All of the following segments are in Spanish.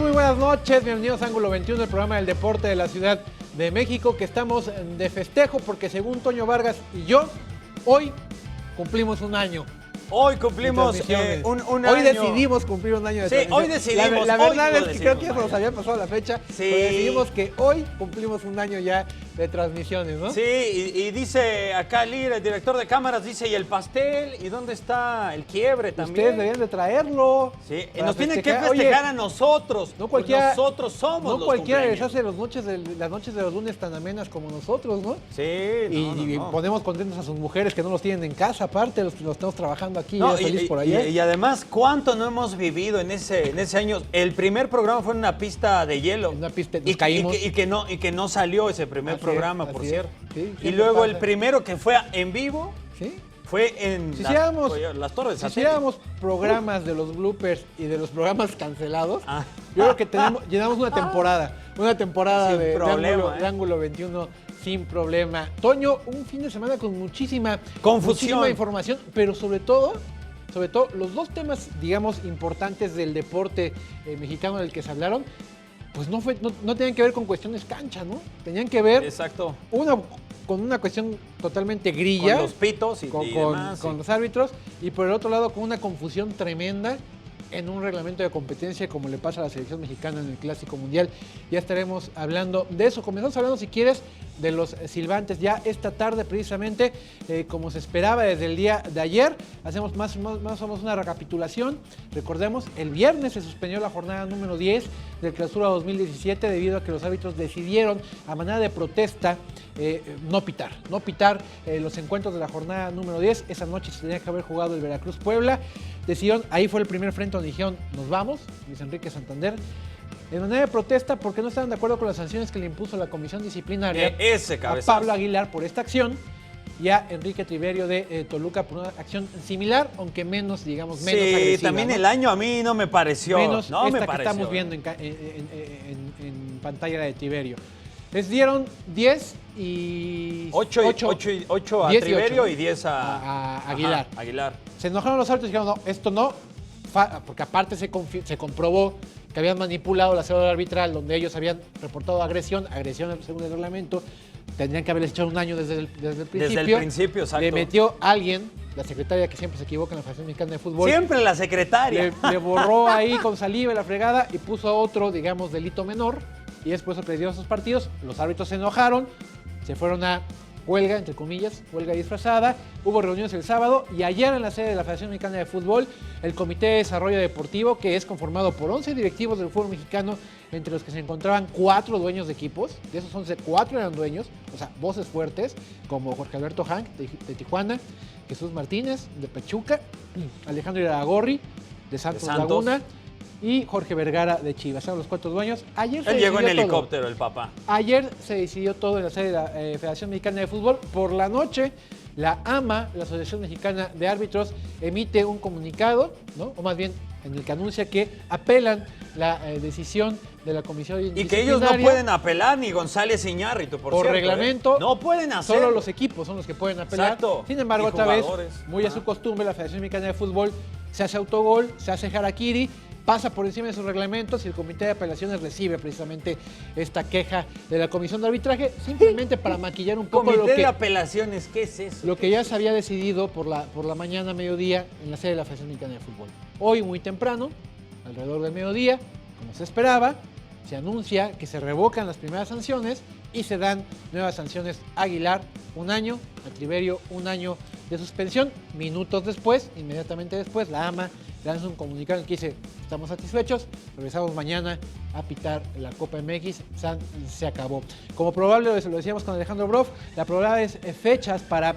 Muy buenas noches, bienvenidos a Ángulo 21, el programa del deporte de la Ciudad de México, que estamos de festejo porque según Toño Vargas y yo, hoy cumplimos un año. Hoy cumplimos un año. Hoy decidimos cumplir un año de transmisión. Hoy decidimos. La verdad es que creo que nos había pasado la fecha, sí. pero decidimos que hoy cumplimos un año ya de transmisiones, ¿no? Sí, y dice acá Lira, el director de cámaras, dice, ¿y el pastel? ¿Y dónde está el quiebre también? Ustedes deberían de traerlo. Sí, nos tienen que festejar a nosotros. No cualquiera, nosotros somos no los cualquiera les cumpleaños. hace las noches de los lunes tan amenas como nosotros, ¿no? Sí, y ponemos contentos a sus mujeres que no los tienen en casa, aparte los estamos trabajando aquí, No, ya feliz por allá. y además, ¿cuánto no hemos vivido en ese año? El primer programa fue en una pista de hielo. En una pista, nos caímos. Y que no salió ese primer programa, por cierto. Sí, y luego pasa. El primero que fue en vivo, ¿sí? fue en las Torres de Si Satélite. hiciéramos programas de los bloopers y de los programas cancelados, yo creo que llenamos una temporada Sin de problema, de Ángulo 21 sin problema. Toño, un fin de semana con muchísima confusión, información, pero sobre todo los dos temas, digamos, importantes del deporte mexicano del que se hablaron, pues no tenían que ver con cuestiones cancha, ¿no? Tenían que ver con una cuestión totalmente grilla. Con los pitos y demás. Con los árbitros. Y por el otro lado, con una confusión tremenda en un reglamento de competencia como le pasa a la selección mexicana en el Clásico Mundial. Ya estaremos hablando de eso. Comenzamos hablando, si quieres, de los silbantes. Ya esta tarde, precisamente, como se esperaba desde el día de ayer, hacemos más o menos una recapitulación. Recordemos, el viernes se suspendió la jornada número 10 del Clausura 2017 debido a que los árbitros decidieron, a manera de protesta, no pitar los encuentros de la jornada número 10. Esa noche se tenía que haber jugado el Veracruz-Puebla. Decidieron, ahí fue el primer frente donde dijeron, nos vamos, Luis Enrique Santander, en manera de protesta porque no estaban de acuerdo con las sanciones que le impuso la comisión disciplinaria a Pablo Aguilar por esta acción y a Enrique Triverio de Toluca por una acción similar, aunque menos agresiva. Sí, también, ¿no? El año a mí no me pareció. Menos no esta me que pareció, estamos viendo en pantalla de Triverio. Les dieron 10 y... 8 a 10 Triverio y 10 a Aguilar. Ajá, Aguilar. Se enojaron los árbitros y dijeron, no, esto no, porque aparte se comprobó que habían manipulado la cédula arbitral donde ellos habían reportado agresión según el reglamento, tendrían que haberles echado un año desde el principio. Desde el principio, exacto. Le metió alguien, la secretaria que siempre se equivoca en la Federación Mexicana de Fútbol. Siempre la secretaria. Le borró ahí con saliva la fregada y puso otro, digamos, delito menor, y después perdió esos partidos. Los árbitros se enojaron, se fueron a huelga, entre comillas, huelga disfrazada. Hubo reuniones el sábado y ayer en la sede de la Federación Mexicana de Fútbol, el Comité de Desarrollo Deportivo, que es conformado por 11 directivos del fútbol mexicano, entre los que se encontraban 4 dueños de equipos. De esos 11, 4 eran dueños, o sea, voces fuertes, como Jorge Alberto Hank, de Tijuana, Jesús Martínez, de Pachuca, Alejandro Iraragorri, de Santos Laguna, y Jorge Vergara de Chivas. Son los 4 dueños. Él llegó en helicóptero, el papá. Ayer se decidió todo en la sede de la Federación Mexicana de Fútbol. Por la noche, la AMA, la Asociación Mexicana de Árbitros, emite un comunicado, ¿no? O más bien, en el que anuncia que apelan la decisión de la comisión disciplinaria. Y que ellos no pueden apelar, ni González Iñárritu, por cierto. Reglamento. No pueden hacer. Solo los equipos son los que pueden apelar. Exacto. Sin embargo, otra vez, muy a su costumbre, la Federación Mexicana de Fútbol se hace autogol, se hace harakiri, pasa por encima de sus reglamentos y el Comité de Apelaciones recibe precisamente esta queja de la Comisión de Arbitraje, simplemente para maquillar un poco Comité de Apelaciones, ¿qué es eso? Lo que ya se había decidido por la mañana, mediodía, en la sede de la Federación Mexicana de Fútbol. Hoy, muy temprano, alrededor del mediodía, como se esperaba, se anuncia que se revocan las primeras sanciones y se dan nuevas sanciones a Aguilar, 1 año, a Triverio, 1 año de suspensión. Minutos después, inmediatamente después, la AMA lanza un comunicado en el que dice, estamos satisfechos, regresamos mañana a pitar la Copa MX, se acabó. Como probable, lo decíamos con Alejandro Broff, la probable es fechas para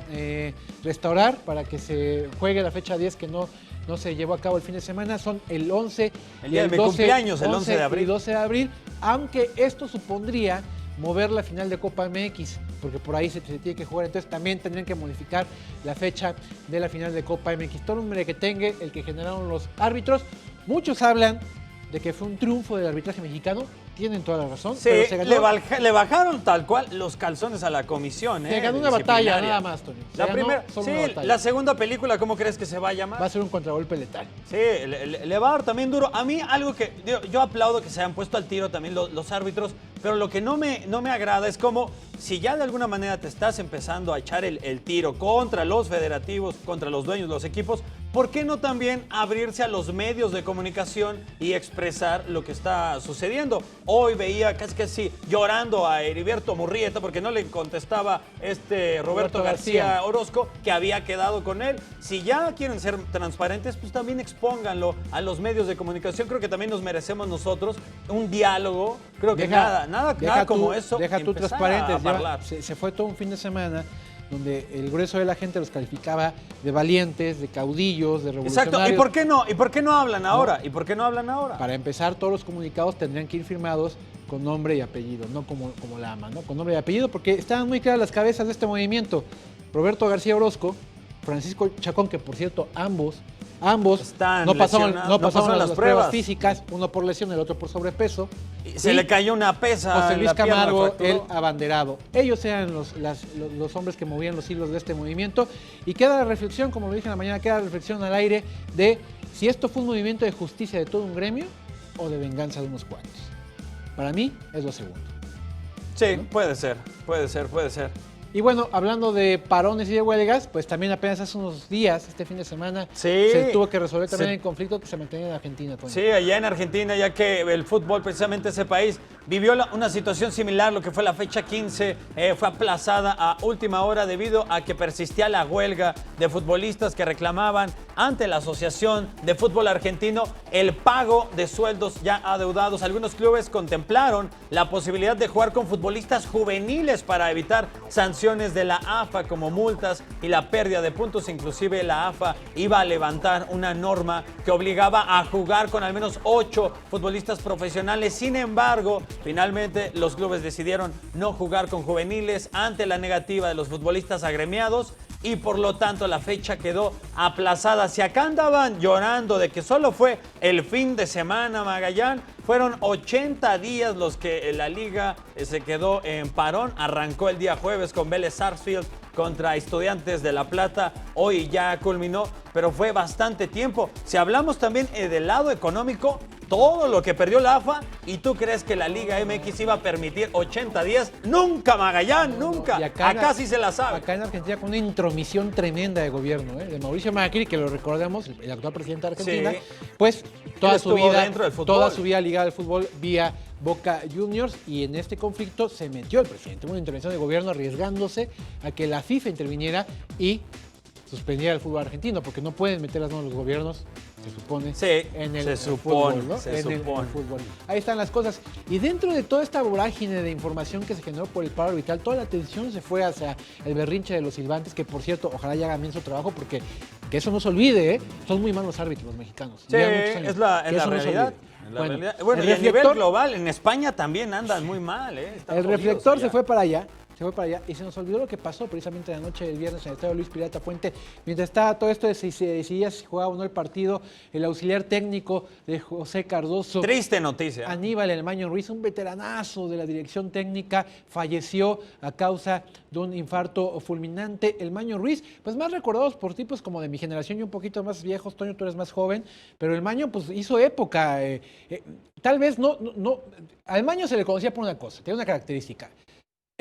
restaurar, para que se juegue la fecha 10 que no se llevó a cabo el fin de semana, son el 11 el día de mi cumpleaños, el 11 de abril. Y 12 de abril, aunque esto supondría mover la final de Copa MX, porque por ahí se tiene que jugar, entonces también tendrían que modificar la fecha de la final de Copa MX. Todo un merequetengue el que generaron los árbitros. Muchos hablan de que fue un triunfo del arbitraje mexicano, tienen toda la razón. Sí, pero se ganó, le bajaron tal cual los calzones a la comisión. se ganó una batalla, nada más, Tony. Se La ganó primera, solo sí, una batalla. la segunda película, ¿cómo crees que se va a llamar? Va a ser un contragolpe letal. Sí, le va a dar también duro. A mí algo que yo aplaudo que se hayan puesto al tiro también los árbitros, pero lo que no me agrada es como si ya de alguna manera te estás empezando a echar el tiro contra los federativos, contra los dueños de los equipos, ¿por qué no también abrirse a los medios de comunicación y expresar lo que está sucediendo? Hoy veía casi llorando a Heriberto Murrieta porque no le contestaba Roberto García Orozco que había quedado con él. Si ya quieren ser transparentes, pues también expónganlo a los medios de comunicación. Creo que también nos merecemos nosotros un diálogo. Creo que nada como eso. Deja tú transparentes. hablar. Se fue todo un fin de semana donde el grueso de la gente los calificaba de valientes, de caudillos, de revolucionarios. Exacto. ¿Y por qué no hablan ahora? ¿Y por qué no hablan ahora? Para empezar, todos los comunicados tendrían que ir firmados con nombre y apellido, no como la AMA, ¿no? Con nombre y apellido, porque estaban muy claras las cabezas de este movimiento. Roberto García Orozco, Francisco Chacón, que por cierto, ambos no pasaron las pruebas físicas, uno por lesión, el otro por sobrepeso. Se le cayó una pesa. José Luis la pierna, Camargo, fracturó. el abanderado. Ellos eran los hombres que movían los hilos de este movimiento. Y queda la reflexión, como lo dije en la mañana, queda la reflexión al aire de si esto fue un movimiento de justicia de todo un gremio o de venganza de unos cuantos. Para mí es lo segundo. Sí, ¿no? puede ser. Y bueno, hablando de parones y de huelgas, pues también apenas hace unos días, este fin de semana, Sí. se tuvo que resolver también el conflicto que se mantenía en Argentina, Toño. Sí, allá en Argentina, ya que el fútbol, precisamente ese país, vivió una situación similar, lo que fue la fecha 15, fue aplazada a última hora debido a que persistía la huelga de futbolistas que reclamaban ante la Asociación de Fútbol Argentino el pago de sueldos ya adeudados. Algunos clubes contemplaron la posibilidad de jugar con futbolistas juveniles para evitar sanciones de la AFA como multas y la pérdida de puntos. Inclusive la AFA iba a levantar una norma que obligaba a jugar con al menos 8 futbolistas profesionales. Sin embargo, finalmente los clubes decidieron no jugar con juveniles ante la negativa de los futbolistas agremiados y por lo tanto la fecha quedó aplazada. Si acá andaban llorando de que solo fue el fin de semana, Magallán, fueron 80 días los que la liga se quedó en parón. Arrancó el día jueves con Vélez Sarsfield contra Estudiantes de La Plata. Hoy ya culminó, pero fue bastante tiempo. Si hablamos también del lado económico, todo lo que perdió la AFA, ¿y tú crees que la Liga MX iba a permitir 80 días? Nunca, Magallán, nunca. Y acá sí se la sabe. Acá en Argentina con una intromisión tremenda de gobierno, de Mauricio Macri, que lo recordamos, el actual presidente de Argentina, Sí. pues toda su dentro del fútbol. vida ligada al fútbol vía Boca Juniors, y en este conflicto se metió el presidente, una intervención de gobierno arriesgándose a que la FIFA interviniera y suspendiera el fútbol argentino, porque no pueden meter las manos los gobiernos, se supone, Sí, en el se supone, fútbol, ¿no? se En el supone. fútbol. Ahí están las cosas. Y dentro de toda esta vorágine de información que se generó por el paro arbitral, toda la atención se fue hacia el berrinche de los silbantes, que por cierto, ojalá ya hagan bien su trabajo, porque que eso no se olvide, ¿eh? Son muy malos árbitros los mexicanos. Sí, Llevan muchos años. es la Que eso no se realidad. olvide. Bueno, el y a nivel reflector- global, en España también andan muy mal. Están El jodidos reflector allá. se fue para allá y se nos olvidó lo que pasó precisamente la noche del viernes en el estadio Luis Pirata Fuente. Mientras estaba todo esto de si se decidía si jugaba o no el partido, el auxiliar técnico de José Cardoso, Triste noticia. Aníbal El Maño Ruiz, un veteranazo de la dirección técnica, falleció a causa de un infarto fulminante. El Maño Ruiz, pues más recordados por tipos como de mi generación y un poquito más viejos. Toño, tú eres más joven, pero el Maño pues hizo época. Tal vez no, al Maño se le conocía por una cosa, tenía una característica.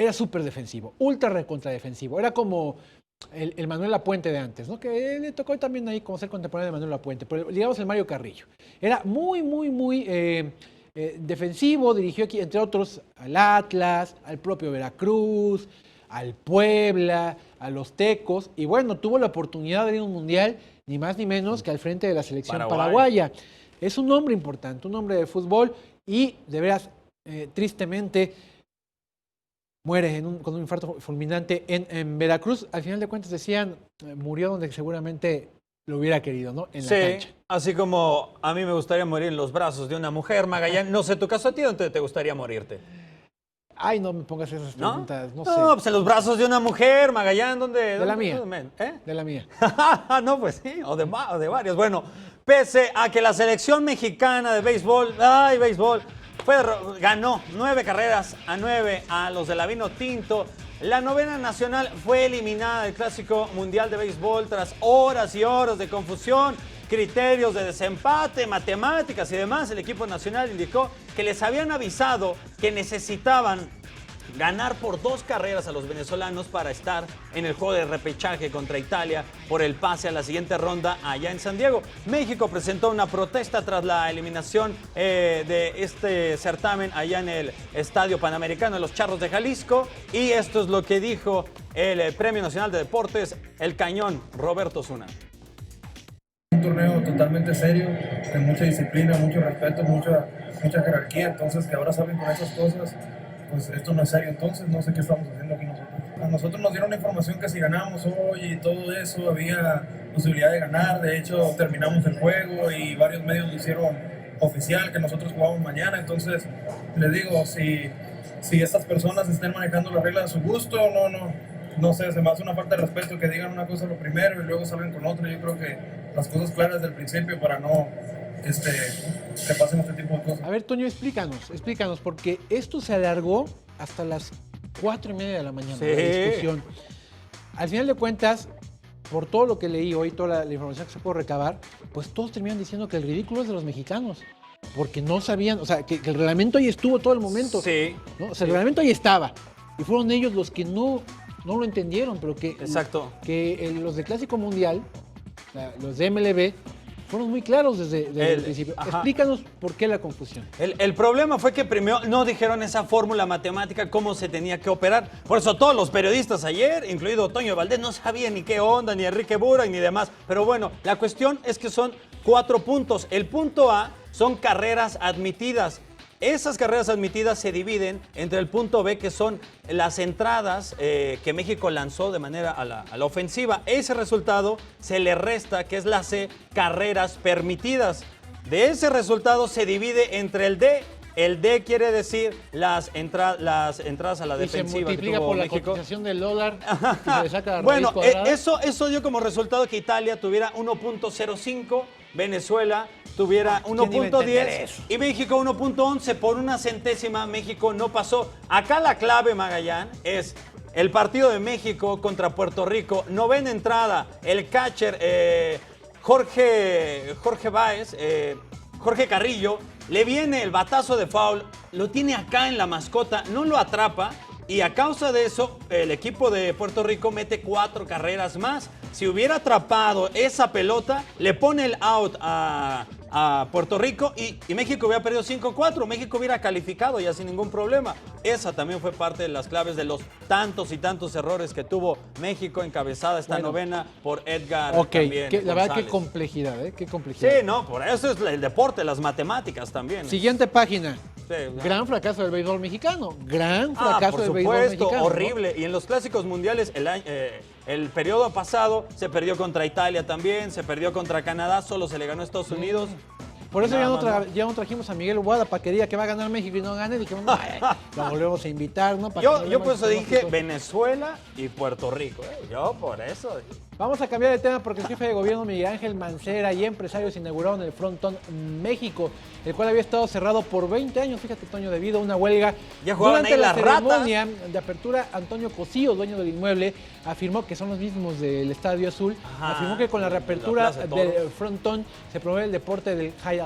Era súper defensivo, ultra recontra defensivo. Era como el Manuel Lapuente de antes, ¿no? Que le tocó también ahí como ser contemporáneo de Manuel Lapuente, pero digamos el Mario Carrillo. Era muy defensivo, dirigió aquí, entre otros, al Atlas, al propio Veracruz, al Puebla, a los Tecos, y bueno, tuvo la oportunidad de ir a un mundial, ni más ni menos que al frente de la selección paraguaya. Es un hombre importante, un hombre de fútbol, y de veras, tristemente, muere con un infarto fulminante en Veracruz. Al final de cuentas decían, murió donde seguramente lo hubiera querido, ¿no? En la cancha. Así como a mí me gustaría morir en los brazos de una mujer, Magallán. No sé, tu caso, ¿a ti dónde te gustaría morirte? Ay, no me pongas esas preguntas, no sé. No, pues en los brazos de una mujer, Magallán, ¿dónde? De la mía. ¿Eh? De la mía. No, pues sí, o de varios. Bueno, pese a que la selección mexicana de béisbol, Ganó 9 carreras a 9 a los de la Vino Tinto. La novena nacional fue eliminada del Clásico Mundial de Béisbol tras horas y horas de confusión, criterios de desempate, matemáticas y demás. El equipo nacional indicó que les habían avisado que necesitaban ganar por 2 carreras a los venezolanos para estar en el juego de repechaje contra Italia por el pase a la siguiente ronda allá en San Diego. México presentó una protesta tras la eliminación de este certamen allá en el Estadio Panamericano de los Charros de Jalisco, y esto es lo que dijo el Premio Nacional de Deportes, el Cañón, Roberto Zuna. Un torneo totalmente serio, de mucha disciplina, mucho respeto, mucha jerarquía, entonces que ahora salen con esas cosas, pues esto no es serio, entonces no sé qué estamos haciendo aquí nosotros. A nosotros nos dieron la información que si ganábamos hoy y todo eso había posibilidad de ganar, de hecho terminamos el juego y varios medios lo hicieron oficial que nosotros jugamos mañana, entonces les digo, si estas personas estén manejando las reglas a su gusto, no sé, se me hace una falta de respeto que digan una cosa lo primero y luego salgan con otra. Yo creo que las cosas claras del principio para no que pasen este tipo de cosas. A ver, Toño, explícanos, porque esto se alargó hasta las 4:30 de la mañana, sí, la discusión. Al final de cuentas, por todo lo que leí hoy, toda la información que se pudo recabar, pues todos terminan diciendo que el ridículo es de los mexicanos, porque no sabían, o sea, que el reglamento ahí estuvo todo el momento. Sí. ¿No? O sea, el reglamento ahí estaba, y fueron ellos los que no lo entendieron, pero que, exacto, que los de Clásico Mundial, los de MLB, fueron muy claros desde el principio. Ajá. Explícanos por qué la confusión. El problema fue que primero no dijeron esa fórmula matemática, cómo se tenía que operar. Por eso todos los periodistas ayer, incluido Toño Valdés, no sabían ni qué onda, ni Enrique Burak, ni demás. Pero bueno, la cuestión es que son 4 puntos. El punto A son carreras admitidas. Esas carreras admitidas se dividen entre el punto B, que son las entradas que México lanzó de manera a la ofensiva. Ese resultado se le resta, que es la C, carreras permitidas. De ese resultado se divide entre el D. El D quiere decir las entradas a la defensiva. Se multiplica que tuvo por la México. cotización del dólar y se le saca la raíz Bueno, cuadrada. eso dio como resultado que Italia tuviera 1.05, Venezuela tuviera 1.10 y México 1.11. Por una centésima México no pasó. Acá la clave, Magallán, es el partido de México contra Puerto Rico. Novena entrada, el catcher Jorge Báez, Jorge Carrillo, le viene el batazo de foul, lo tiene acá en la mascota, no lo atrapa, y a causa de eso el equipo de Puerto Rico mete 4 carreras más. Si hubiera atrapado esa pelota, le pone el out a Puerto Rico y México hubiera perdido 5-4. México hubiera calificado ya sin ningún problema. Esa también fue parte de las claves de los tantos y tantos errores que tuvo México, encabezada esta novena por Edgar. También, la verdad, qué complejidad, ¿eh? Qué complejidad. Sí, no, por eso es el deporte, las matemáticas también. Siguiente página. Sí, gran fracaso del béisbol mexicano. Gran fracaso del béisbol mexicano. Por mexicano. supuesto, horrible. ¿No? Y en los clásicos mundiales, el periodo pasado se perdió contra Italia también, se perdió contra Canadá, solo se le ganó a Estados Unidos. Por eso ya no trajimos a Miguel Guada para que diga que va a ganar México y no gane. Dijimos, no, lo volvemos a invitar, ¿no? Yo por eso dije Venezuela y Puerto Rico. Yo por eso dije. Vamos a cambiar de tema porque el jefe de gobierno Miguel Ángel Mancera y empresarios inauguraron el Frontón México, el cual había estado cerrado por 20 años, fíjate, Toño, debido a una huelga. Ya jugaban durante ahí la las ceremonia de apertura, Antonio Cosío, dueño del inmueble, afirmó que son los mismos del Estadio Azul. Ajá, afirmó que con la reapertura del Frontón se promueve el deporte del Jai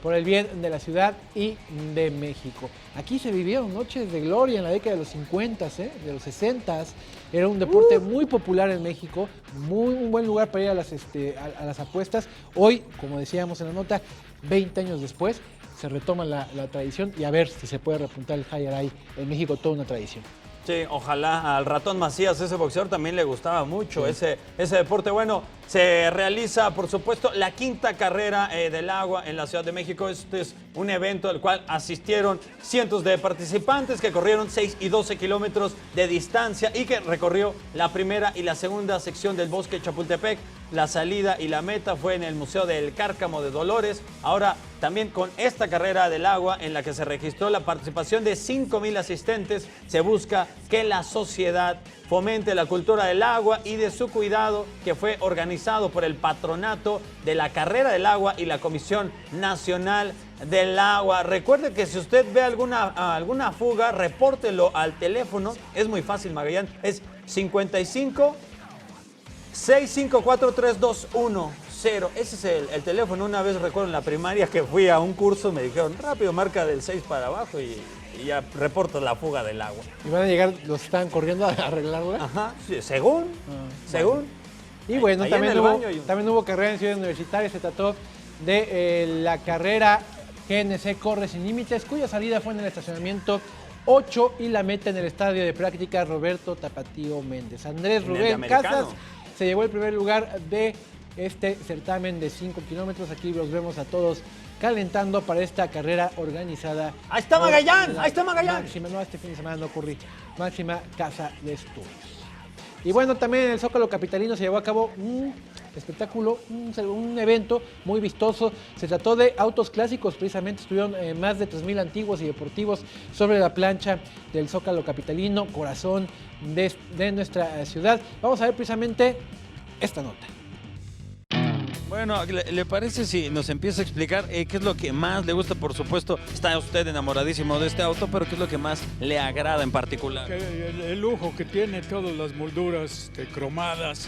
por el bien de la ciudad y de México. Aquí se vivieron noches de gloria en la década de los 50, de los 60. Era un deporte muy popular en México, un buen lugar para ir a las apuestas. Hoy, como decíamos en la nota, 20 años después, se retoma la tradición y a ver si se puede repuntar el Jai en México, toda una tradición. Sí, ojalá. Al Ratón Macías, ese boxeador, también le gustaba mucho ese deporte. Bueno, se realiza, por supuesto, la 5ª carrera del agua en la Ciudad de México. Este es un evento al cual asistieron cientos de participantes que corrieron 6 y 12 kilómetros de distancia y que recorrió la primera y la segunda sección del Bosque Chapultepec. La salida y la meta fue en el Museo del Cárcamo de Dolores. Ahora también con esta carrera del agua en la que se registró la participación de 5,000 asistentes, se busca que la sociedad fomente la cultura del agua y de su cuidado, que fue organizado por el Patronato de la Carrera del Agua y la Comisión Nacional del agua. Recuerde que si usted ve alguna fuga, repórtelo al teléfono. Es muy fácil, Magallán. Es 55 654 3210. Ese es el teléfono. Una vez recuerdo en la primaria que fui a un curso, me dijeron, rápido, marca del 6 para abajo y ya reportas la fuga del agua. ¿Y van a llegar, los están corriendo a arreglarla? Ajá, sí, según. Y bueno, Ahí en también el baño hay también hubo carrera en Ciudad Universitaria. Se trató de la carrera GNC Corre Sin Límites, cuya salida fue en el estacionamiento 8 y la meta en el estadio de prácticas Roberto Tapatío Méndez. Andrés En el de Rubén americano. Casas se llevó el primer lugar de este certamen de 5 kilómetros. Aquí los vemos a todos calentando para esta carrera organizada. ¡Ahí está por Magallán! la ¡Ahí está Magallán! Máxima, no, este fin de semana no ocurrí. Máxima Casa de Estudios. Y bueno, también en el Zócalo capitalino se llevó a cabo un espectáculo, un evento muy vistoso. Se trató de autos clásicos, precisamente estuvieron más de 3,000 antiguos y deportivos sobre la plancha del Zócalo capitalino, corazón de nuestra ciudad. Vamos a ver precisamente esta nota. Bueno, ¿le parece si nos empieza a explicar qué es lo que más le gusta? Por supuesto, está usted enamoradísimo de este auto, pero ¿qué es lo que más le agrada en particular? El lujo que tiene, todas las molduras cromadas,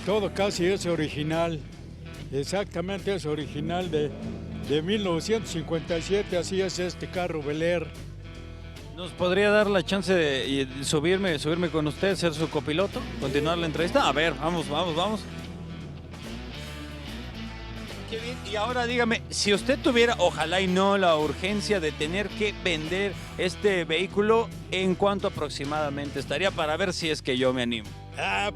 todo casi es original, exactamente es original de 1957, así es este carro Bel Air. ¿Nos podría dar la chance de subirme con usted, ser su copiloto, continuar la entrevista? A ver, vamos. Qué bien. Y ahora dígame, si usted tuviera, ojalá y no, la urgencia de tener que vender este vehículo, ¿en cuánto aproximadamente estaría para ver si es que yo me animo?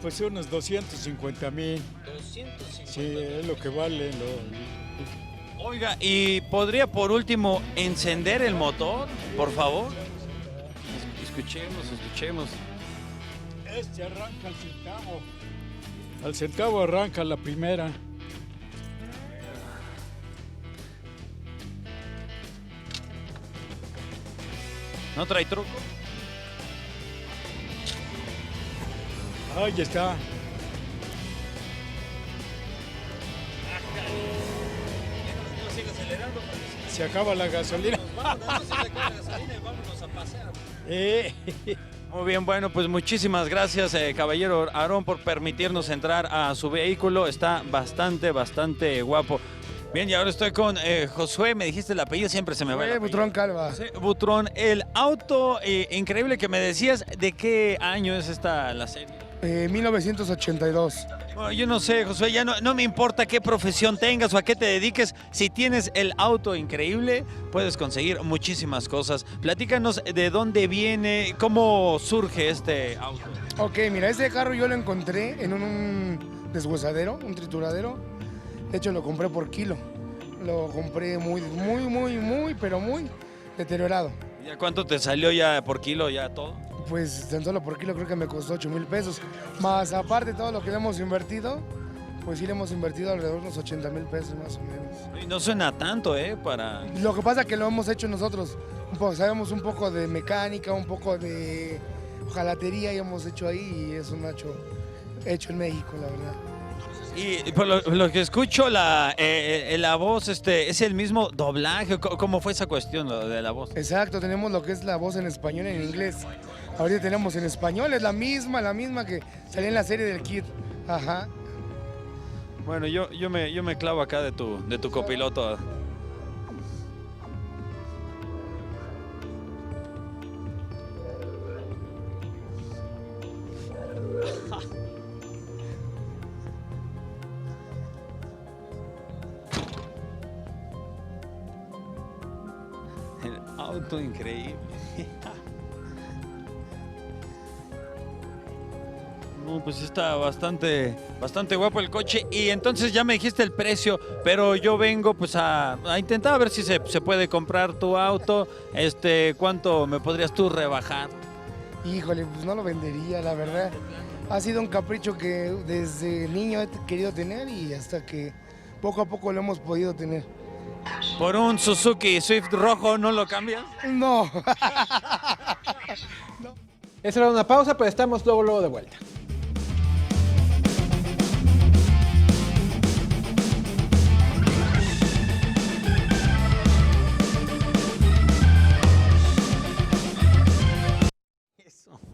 Pues unos 250,000. 250. Sí, es lo que vale. Oiga, ¿y podría por último encender el motor, por favor? Escuchemos. Este arranca al centavo. Al centavo arranca la primera. ¿No trae truco? Ahí está. Se acaba la gasolina. Muy bien, bueno, pues muchísimas gracias, caballero Aarón, por permitirnos entrar a su vehículo. Está bastante guapo. Bien, y ahora estoy con Josué, me dijiste el apellido, siempre se me va el apellido. Butrón Calva. Sí, Butrón, el auto increíble que me decías, ¿de qué año es la serie? 1982. Bueno, yo no sé, Josué, ya no me importa qué profesión tengas o a qué te dediques. Si tienes el auto increíble, puedes conseguir muchísimas cosas. Platícanos de dónde viene, cómo surge este auto. Ok, mira, este carro yo lo encontré en un deshuesadero, un trituradero. De hecho, lo compré por kilo. Lo compré muy deteriorado. ¿Y a cuánto te salió ya por kilo, ya todo? Pues tan solo por kilo creo que me costó 8,000 pesos. Más aparte todo lo que le hemos invertido, pues sí le hemos invertido alrededor de unos 80,000 pesos más o menos. Y no suena tanto, para... Lo que pasa es que lo hemos hecho nosotros. Sabemos un poco de mecánica, un poco de jalatería y hemos hecho ahí y es un hecho en México, la verdad. Y por lo que escucho, la voz es el mismo doblaje. ¿Cómo fue esa cuestión, lo de la voz? Exacto, tenemos lo que es la voz en español y en inglés. Ahorita tenemos en español, es la misma que salía en la serie del Kid. Ajá. Bueno, yo me clavo acá de tu copiloto. El auto increíble. No, pues está bastante guapo el coche. Y entonces ya me dijiste el precio, pero yo vengo pues a intentar a ver si se puede comprar tu auto. ¿Cuánto me podrías tú rebajar? Híjole, pues no lo vendería, la verdad. Ha sido un capricho que desde niño he querido tener y hasta que poco a poco lo hemos podido tener. ¿Por un Suzuki Swift rojo no lo cambias? No. Esa era una pausa, pero estamos luego de vuelta.